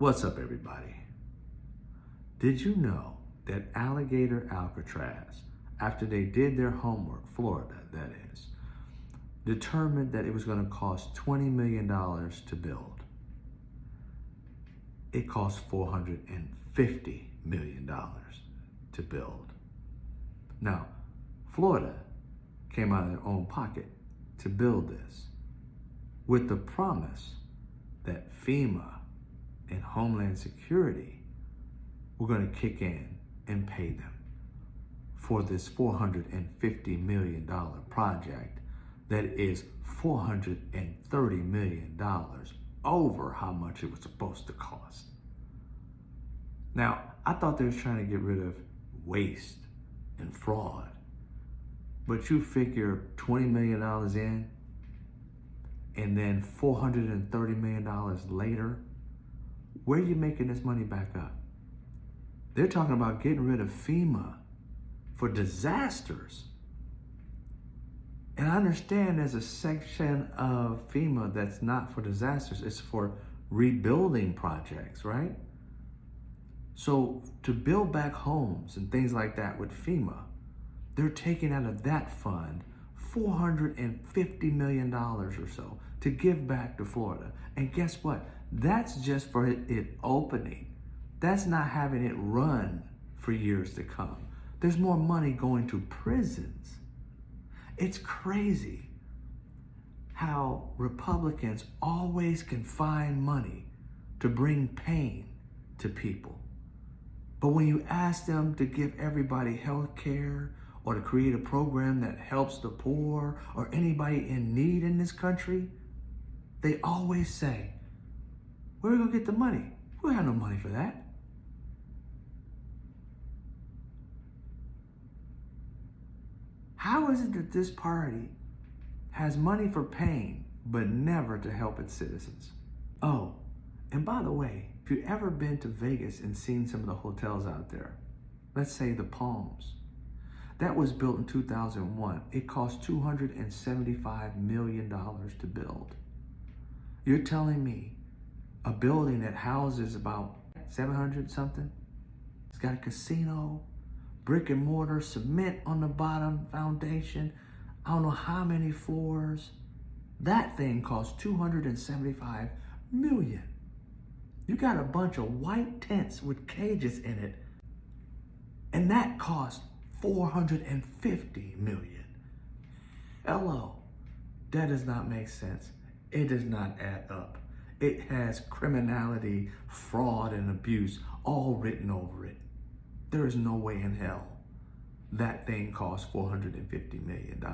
What's up, everybody? Did you know that Alligator Alcatraz, after they did their homework, Florida that is, determined that it was going to cost $20 million to build? It cost $450 million to build. Now, Florida came out of their own pocket to build this with the promise that FEMA and Homeland Security were going to kick in and pay them for this $450 million project that is $430 million over how much it was supposed to cost. Now, I thought they was trying to get rid of waste and fraud, but you figure $20 million in and then $430 million later, where are you making this money back up? They're talking about getting rid of FEMA for disasters. And I understand there's a section of FEMA that's not for disasters, it's for rebuilding projects, right? So to build back homes and things like that with FEMA, they're taking out of that fund $450 million or so to give back to Florida. And guess what? That's just for it opening. That's not having it run for years to come. There's more money going to prisons. It's crazy how Republicans always can find money to bring pain to people. But when you ask them to give everybody health care or to create a program that helps the poor or anybody in need in this country, they always say, where are we going to get the money? We don't have no money for that. How is it that this party has money for pain, but never to help its citizens? Oh, and by the way, if you've ever been to Vegas and seen some of the hotels out there, let's say the Palms, that was built in 2001. It cost $275 million to build. You're telling me a building that houses about 700 something, it's got a casino, brick and mortar, cement on the bottom, foundation, I don't know how many floors. That thing cost $275 million. You got a bunch of white tents with cages in it, and that cost $450 million. Hello, that does not make sense. It does not add up. It has criminality, fraud, and abuse all written over it. There is no way in hell that thing cost $450 million.